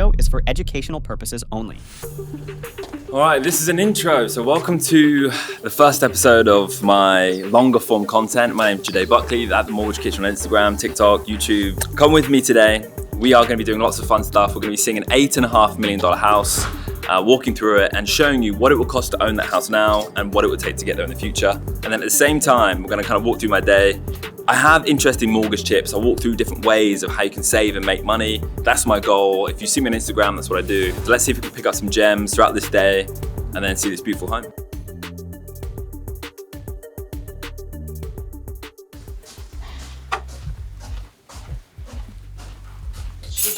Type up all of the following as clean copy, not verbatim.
video is for educational purposes only. All right, this is an intro. So welcome to the first episode of my longer form content. My name's Jide Buckley, at the Mortgage Kitchen on Instagram, TikTok, YouTube. Come with me today. We are going to be doing lots of fun stuff. We're going to be seeing an $8.5 million house, walking through it and showing you what it will cost to own that house now and what it would take to get there in the future. And then at the same time, we're going to kind of walk through my day. I have interesting mortgage tips. I walk through different ways of how you can save and make money. That's my goal. If you see me on Instagram, that's what I do. So let's see if we can pick up some gems throughout this day and then see this beautiful home.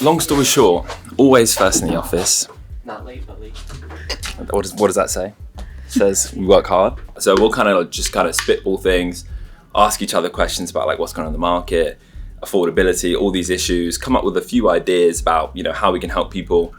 Long story short, always first in the office. Not late, but late. What does that say? It says we work hard. So we'll kind of just spitball things, ask each other questions about like what's going on in the market, affordability, all these issues, come up with a few ideas about, you know, how we can help people.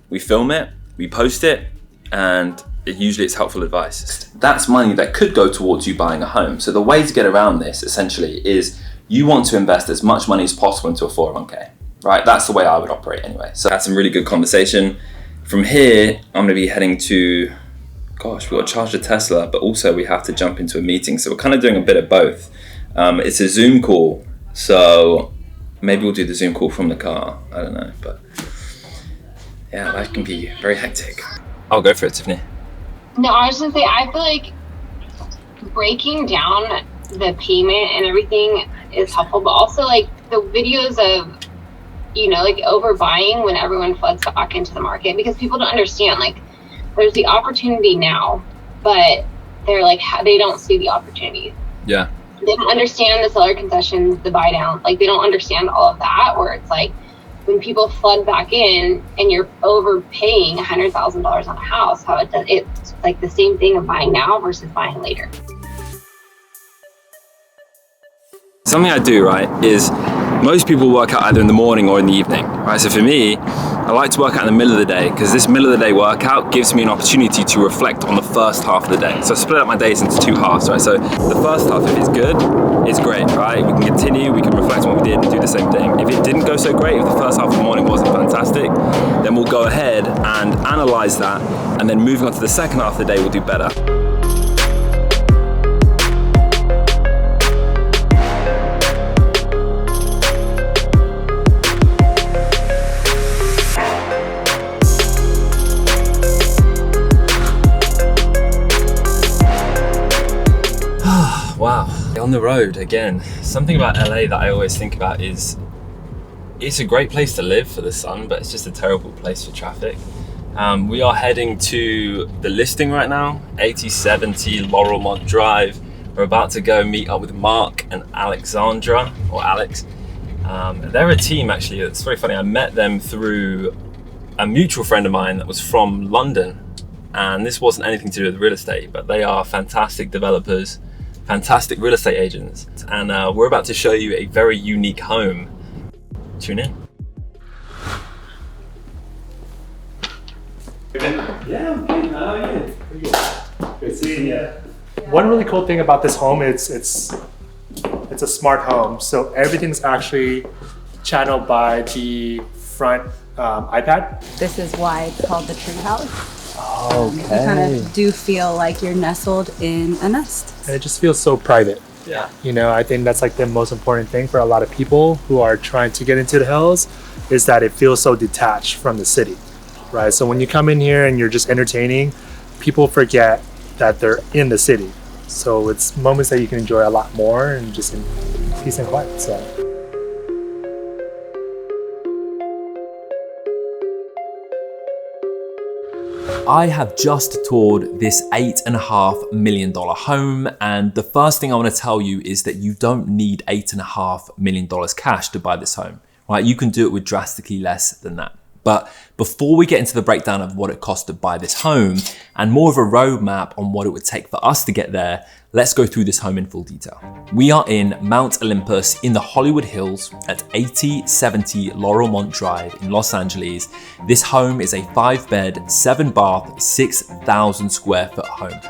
We film it, we post it, and usually it's helpful advice. That's money that could go towards you buying a home. So the way to get around this essentially is you want to invest as much money as possible into a 401k, right? That's the way I would operate anyway. So that's some really good conversation. From here, I'm gonna be heading to, we've got to charge the Tesla, but also we have to jump into a meeting. So we're kind of doing a bit of both. It's a Zoom call, so maybe we'll do the Zoom call from the car. I don't know, but yeah, life can be very hectic. I'll go for it, Tiffany. No, I was gonna say, I feel like breaking down the payment and everything is helpful, but also like the videos of, you know, like overbuying when everyone floods back into the market, because people don't understand, like, there's the opportunity now, but they're like, they don't see the opportunity. Yeah. They don't understand the seller concessions, the buy down. Like, they don't understand all of that, where it's like, when people flood back in and you're overpaying $100,000 on a house, how it's like the same thing of buying now versus buying later. Something I do, right, is most people work out either in the morning or in the evening, right? So for me, I like to work out in the middle of the day because this middle of the day workout gives me an opportunity to reflect on the first half of the day. So I split up my days into two halves, right? So the first half, if it's good, it's great, right? We can continue, we can reflect on what we did and do the same thing. If it didn't go so great, if the first half of the morning wasn't fantastic, then we'll go ahead and analyze that, and then moving on to the second half of the day, we'll do better. Wow, on the road again. Something about LA that I always think about is it's a great place to live for the sun, but it's just a terrible place for traffic. We are heading to the listing right now, 8070 Laurelmont Drive. We're about to go meet up with Mark and Alexandra, or Alex. They're a team actually. It's very funny. I met them through a mutual friend of mine that was from London, and this wasn't anything to do with real estate, but they are fantastic developers, fantastic real estate agents, and we're about to show you a very unique home. Tune in. Yeah, I'm good. How are you? Pretty good. Good seeing you. One really cool thing about this home is it's a smart home, so everything's actually channeled by the front iPad. This is why it's called the Treehouse. Okay. You kind of do feel like you're nestled in a nest. And it just feels so private. Yeah. You know, I think that's like the most important thing for a lot of people who are trying to get into the hills, is that it feels so detached from the city, right? So when you come in here and you're just entertaining, people forget that they're in the city. So it's moments that you can enjoy a lot more and just in peace and quiet. So. I have just toured this $8.5 million home, and the first thing I want to tell you is that you don't need $8.5 million cash to buy this home, right? You can do it with drastically less than that. But before we get into the breakdown of what it cost to buy this home and more of a roadmap on what it would take for us to get there, let's go through this home in full detail. We are in Mount Olympus in the Hollywood Hills at 8070 Laurelmont Drive in Los Angeles. This home is a 5-bed, 7-bath, 6,000 square foot home.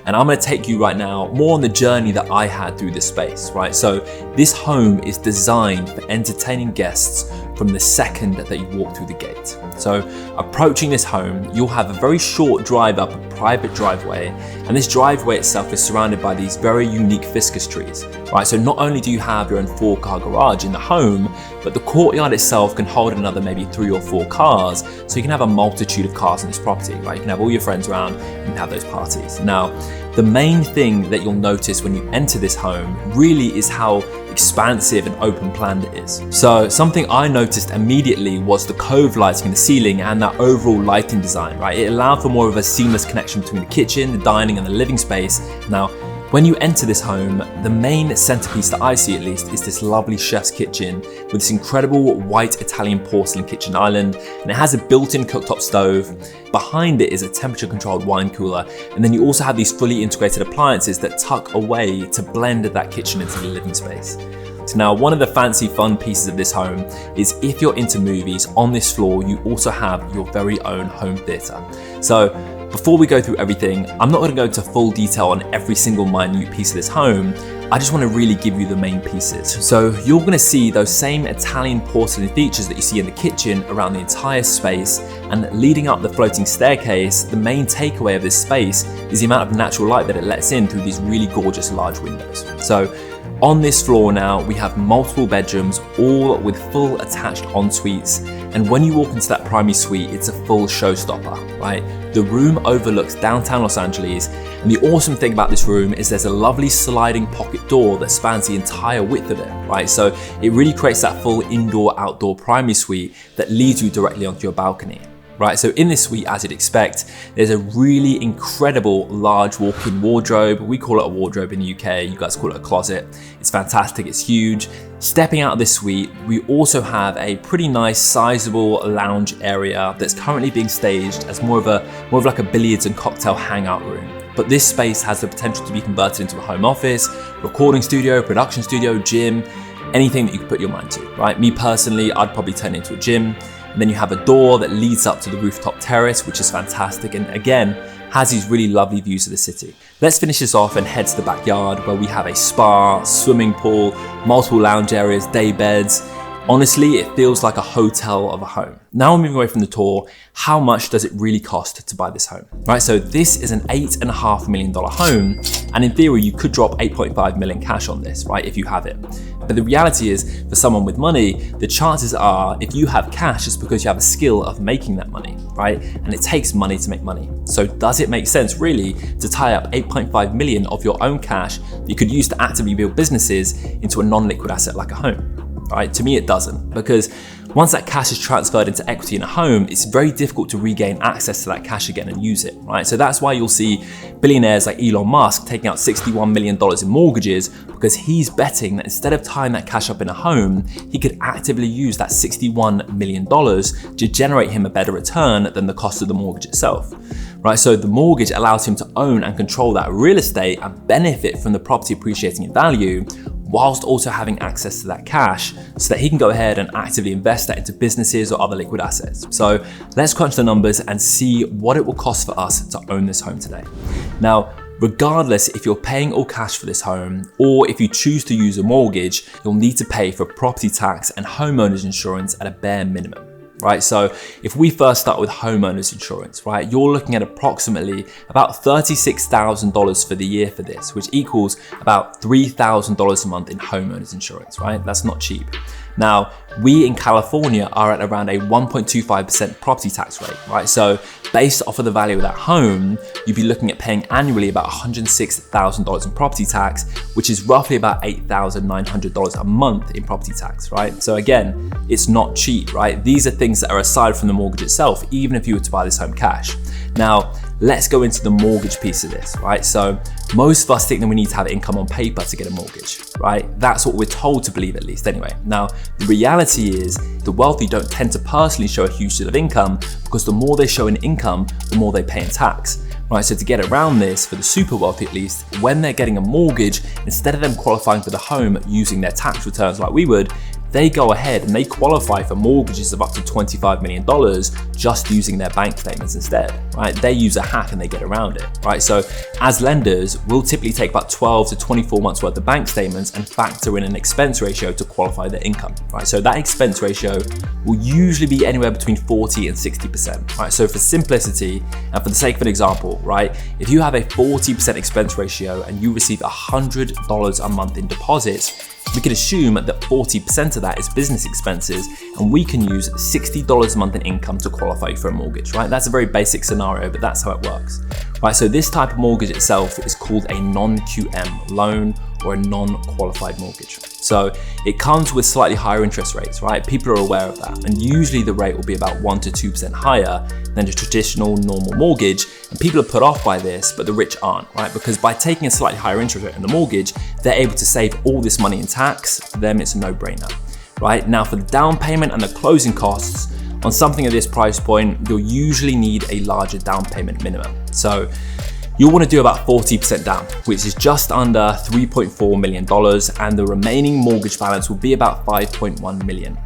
And I'm gonna take you right now more on the journey that I had through this space, right? So this home is designed for entertaining guests from the second that you walk through the gate. So approaching this home, you'll have a very short drive up a private driveway, and this driveway itself is surrounded by these very unique ficus trees, right? So not only do you have your own 4-car garage in the home, but the courtyard itself can hold another maybe 3 or 4 cars, so you can have a multitude of cars in this property, right? You can have all your friends around and have those parties. Now, the main thing that you'll notice when you enter this home really is how expansive and open planned it is. So something I noticed immediately was the cove lighting in the ceiling and that overall lighting design, right? It allowed for more of a seamless connection between the kitchen, the dining and the living space. Now, when you enter this home, the main centerpiece that I see at least is this lovely chef's kitchen with this incredible white Italian porcelain kitchen island, and it has a built-in cooktop stove. Behind it is a temperature-controlled wine cooler, and then you also have these fully integrated appliances that tuck away to blend that kitchen into the living space. So now, one of the fancy fun pieces of this home is if you're into movies, on this floor you also have your very own home theater. So before we go through everything, I'm not going to go into full detail on every single minute piece of this home. I just want to really give you the main pieces. So you're going to see those same Italian porcelain features that you see in the kitchen around the entire space, and leading up the floating staircase, the main takeaway of this space is the amount of natural light that it lets in through these really gorgeous large windows. So on this floor now, we have multiple bedrooms, all with full attached en-suites. And when you walk into that primary suite, it's a full showstopper, right? The room overlooks downtown Los Angeles. And the awesome thing about this room is there's a lovely sliding pocket door that spans the entire width of it, right? So it really creates that full indoor-outdoor primary suite that leads you directly onto your balcony. Right, so in this suite, as you'd expect, there's a really incredible large walk-in wardrobe. We call it a wardrobe in the UK, you guys call it a closet. It's fantastic, it's huge. Stepping out of this suite, we also have a pretty nice sizable lounge area that's currently being staged as more of like a billiards and cocktail hangout room. But this space has the potential to be converted into a home office, recording studio, production studio, gym, anything that you could put your mind to, right? Me personally, I'd probably turn it into a gym. And then you have a door that leads up to the rooftop terrace, which is fantastic, and again, has these really lovely views of the city. Let's finish this off and head to the backyard where we have a spa, swimming pool, multiple lounge areas, day beds. Honestly, it feels like a hotel of a home. Now we're moving away from the tour, how much does it really cost to buy this home? Right, so this is an $8.5 million home, and in theory, you could drop 8.5 million cash on this, right, if you have it. But the reality is, for someone with money, the chances are, if you have cash, it's because you have a skill of making that money, right? And it takes money to make money. So does it make sense, really, to tie up 8.5 million of your own cash that you could use to actively build businesses into a non-liquid asset like a home? Right? To me, it doesn't, because once that cash is transferred into equity in a home, it's very difficult to regain access to that cash again and use it, right? So that's why you'll see billionaires like Elon Musk taking out $61 million in mortgages, because he's betting that instead of tying that cash up in a home, he could actively use that $61 million to generate him a better return than the cost of the mortgage itself. Right, so the mortgage allows him to own and control that real estate and benefit from the property appreciating in value, whilst also having access to that cash so that he can go ahead and actively invest that into businesses or other liquid assets. So let's crunch the numbers and see what it will cost for us to own this home today. Now, regardless if you're paying all cash for this home or if you choose to use a mortgage, you'll need to pay for property tax and homeowners insurance at a bare minimum. Right, so if we first start with homeowners insurance, right, you're looking at approximately about $36,000 for the year for this, which equals about $3,000 a month in homeowners insurance, right? That's not cheap. Now, we in California are at around a 1.25% property tax rate, right? So based off of the value of that home, you'd be looking at paying annually about $106,000 in property tax, which is roughly about $8,900 a month in property tax, right? So again, it's not cheap, right? These are things that are aside from the mortgage itself, even if you were to buy this home cash. Now, let's go into the mortgage piece of this, right? So most of us think that we need to have income on paper to get a mortgage, right? That's what we're told to believe, at least anyway. Now, the reality is the wealthy don't tend to personally show a huge deal of income, because the more they show in income, the more they pay in tax. Right, so to get around this, for the super wealthy at least, when they're getting a mortgage, instead of them qualifying for the home using their tax returns like we would, they go ahead and they qualify for mortgages of up to $25 million just using their bank statements instead, right? They use a hack and they get around it, right? So as lenders, we'll typically take about 12 to 24 months worth of bank statements and factor in an expense ratio to qualify their income, right? So that expense ratio will usually be anywhere between 40 and 60%, right? So for simplicity and for the sake of an example, right? If you have a 40% expense ratio and you receive $100 a month in deposits, we can assume that 40% of that is business expenses, and we can use $60 a month in income to qualify for a mortgage, right? That's a very basic scenario, but that's how it works, right? So this type of mortgage itself is called a non-QM loan or a non-qualified mortgage. So it comes with slightly higher interest rates, right? People are aware of that. And usually the rate will be about 1 to 2% higher than a traditional normal mortgage. And people are put off by this, but the rich aren't, right? Because by taking a slightly higher interest rate on the mortgage, they're able to save all this money in tax. For them, it's a no-brainer, right? Now for the down payment and the closing costs, on something at this price point, you'll usually need a larger down payment minimum. So you'll want to do about 40% down, which is just under $3.4 million, and the remaining mortgage balance will be about $5.1 million.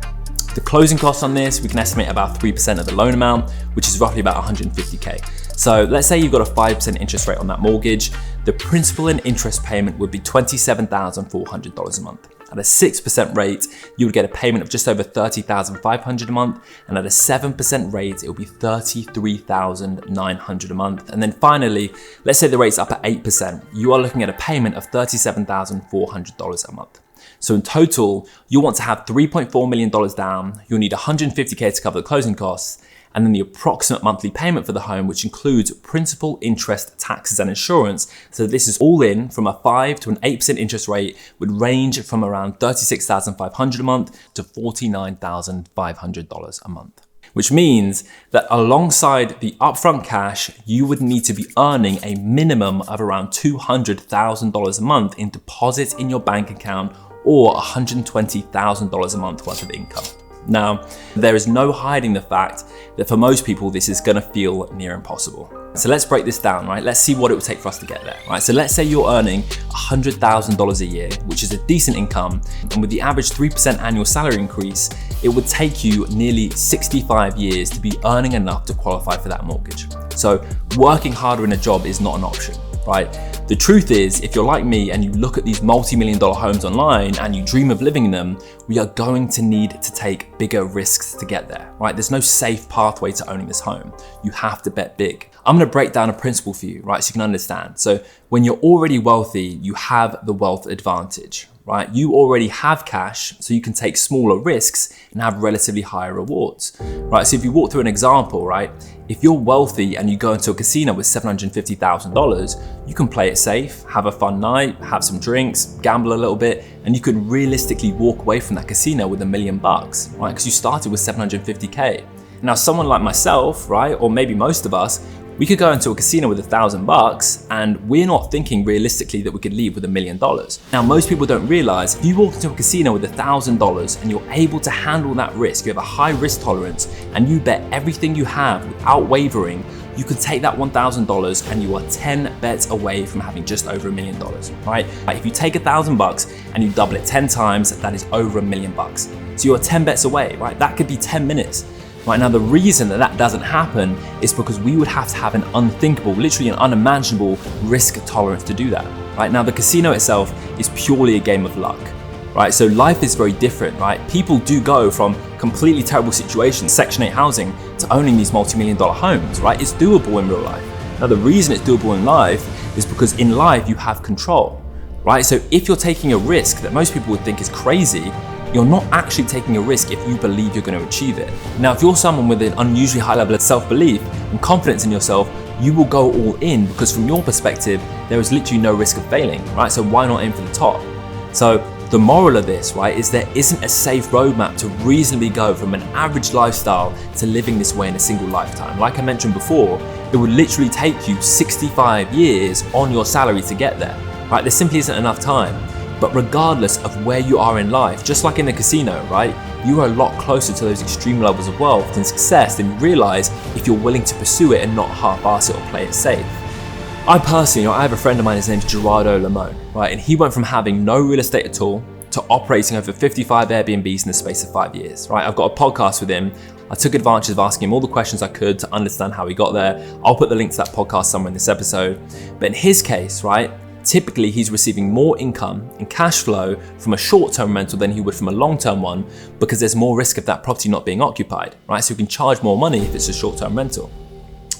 The closing costs on this, we can estimate about 3% of the loan amount, which is roughly about 150K. So let's say you've got a 5% interest rate on that mortgage. The principal and interest payment would be $27,400 a month. At a 6% rate, you would get a payment of just over $30,500 a month, and at a 7% rate, it will be $33,900 a month. And then finally, let's say the rate's up at 8%, you are looking at a payment of $37,400 a month. So in total, you'll want to have $3.4 million down, you'll need $150K to cover the closing costs, and then the approximate monthly payment for the home, which includes principal, interest, taxes, and insurance. So this is all in from a 5 to an 8% interest rate, would range from around $36,500 a month to $49,500 a month. Which means that alongside the upfront cash, you would need to be earning a minimum of around $200,000 a month in deposits in your bank account, or $120,000 a month worth of income. Now, there is no hiding the fact that for most people, this is gonna feel near impossible. So let's break this down, right? Let's see what it would take for us to get there, right? So let's say you're earning $100,000 a year, which is a decent income, and with the average 3% annual salary increase, it would take you nearly 65 years to be earning enough to qualify for that mortgage. So working harder in a job is not an option, right? The truth is, if you're like me and you look at these multi-million-dollar homes online and you dream of living in them, we are going to need to take bigger risks to get there, right? There's no safe pathway to owning this home. You have to bet big. I'm gonna break down a principle for you, right? So you can understand. So when you're already wealthy, you have the wealth advantage, right? You already have cash, so you can take smaller risks and have relatively higher rewards, right? So if you walk through an example, right? If you're wealthy and you go into a casino with $750,000, you can play it safe, have a fun night, have some drinks, gamble a little bit, and you could realistically walk away from that casino with $1 million, right? Because you started with 750K. Now, someone like myself, right? Or maybe most of us, we could go into a casino with $1,000 and we're not thinking realistically that we could leave with $1 million. Now, most people don't realize if you walk into a casino with $1,000 and you're able to handle that risk, you have a high risk tolerance, and you bet everything you have without wavering, you could take that $1,000 and you are 10 bets away from having just over $1 million, right? If you take $1,000 and you double it 10 times, that is over $1 million. So you're 10 bets away, right? That could be 10 minutes. Right now, the reason that that doesn't happen is because we would have to have an unthinkable, literally an unimaginable risk tolerance to do that. Right now, the casino itself is purely a game of luck. Right, so life is very different. Right, people do go from completely terrible situations, Section 8 housing, to owning these multi-million-dollar homes. Right, it's doable in real life. Now, the reason it's doable in life is because in life you have control. Right, so if you're taking a risk that most people would think is crazy, you're not actually taking a risk if you believe you're going to achieve it. Now, if you're someone with an unusually high level of self-belief and confidence in yourself, you will go all in because from your perspective, there is literally no risk of failing, right? So why not aim for the top? So the moral of this, right, is there isn't a safe roadmap to reasonably go from an average lifestyle to living this way in a single lifetime. Like I mentioned before, it would literally take you 65 years on your salary to get there, right? There simply isn't enough time. But regardless of where you are in life, just like in the casino, right? You are a lot closer to those extreme levels of wealth and success than you realize if you're willing to pursue it and not half-ass it or play it safe. I personally, I have a friend of mine, his name's Laurelmont Dr, right? And he went from having no real estate at all to operating over 55 Airbnbs in the space of 5 years, right? I've got a podcast with him. I took advantage of asking him all the questions I could to understand how he got there. I'll put the link to that podcast somewhere in this episode. But in his case, right, typically he's receiving more income and cash flow from a short-term rental than he would from a long-term one because there's more risk of that property not being occupied, right? So he can charge more money if it's a short-term rental.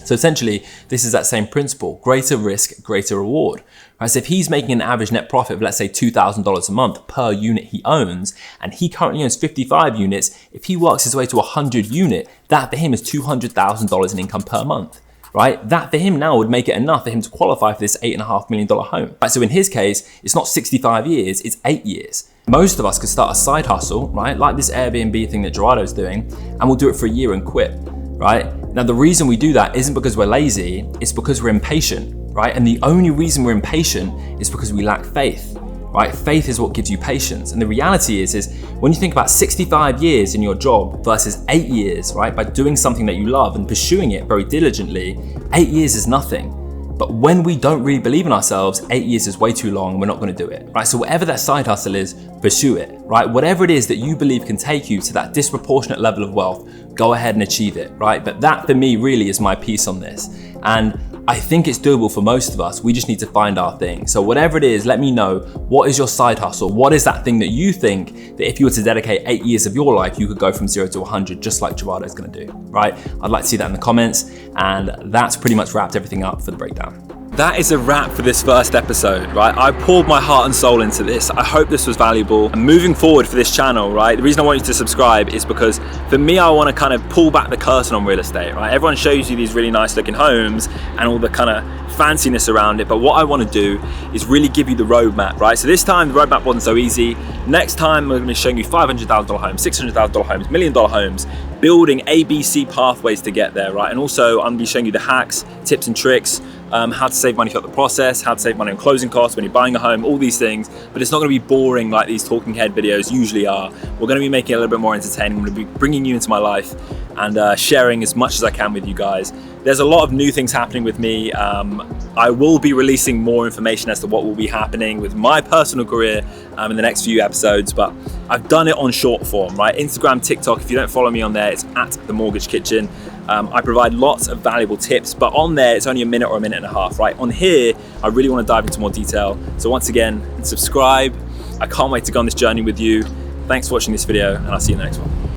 So essentially, this is that same principle, greater risk, greater reward. Right? So if he's making an average net profit of, let's say, $2,000 a month per unit he owns, and he currently owns 55 units, if he works his way to 100 unit, that for him is $200,000 in income per month. Right? That for him now would make it enough for him to qualify for this $8.5 million home. Right? So in his case, it's not 65 years, it's 8 years. Most of us could start a side hustle, right? Like this Airbnb thing that Jirado's doing, and we'll do it for a year and quit, right? Now, the reason we do that isn't because we're lazy, it's because we're impatient, right? And the only reason we're impatient is because we lack faith, right? Faith is what gives you patience. And the reality is when you think about 65 years in your job versus 8 years, right? By doing something that you love and pursuing it very diligently, 8 years is nothing. But when we don't really believe in ourselves, 8 years is way too long and we're not gonna do it, right? So whatever that side hustle is, pursue it, right? Whatever it is that you believe can take you to that disproportionate level of wealth, go ahead and achieve it, right? But that for me really is my piece on this. And I think it's doable for most of us. We just need to find our thing. So whatever it is, let me know, what is your side hustle? What is that thing that you think that if you were to dedicate 8 years of your life, you could go from 0 to 100, just like Jide is gonna do, right? I'd like to see that in the comments. And that's pretty much wrapped everything up for the breakdown. That is a wrap for this first episode, right? I poured my heart and soul into this. I hope this was valuable. And moving forward for this channel, right? The reason I want you to subscribe is because for me, I want to kind of pull back the curtain on real estate, right? Everyone shows you these really nice looking homes and all the kind of fanciness around it. But what I want to do is really give you the roadmap, right? So this time the roadmap wasn't so easy. Next time we're going to be showing you $500,000 homes, $600,000 homes, $1 million homes, building ABC pathways to get there, right? And also I'm going to be showing you the hacks, tips and tricks, how to save money throughout the process, how to save money on closing costs when you're buying a home, all these things. But it's not going to be boring like these talking head videos usually are. We're going to be making it a little bit more entertaining. I'm going to be bringing you into my life and sharing as much as I can with you guys. There's a lot of new things happening with me. I will be releasing more information as to what will be happening with my personal career in the next few episodes, but I've done it on short form, right? Instagram, TikTok, if you don't follow me on there, it's at The Mortgage Kitchen. I provide lots of valuable tips, but on there, it's only a minute or a minute and a half, right? On here, I really want to dive into more detail. So once again, subscribe. I can't wait to go on this journey with you. Thanks for watching this video, and I'll see you in the next one.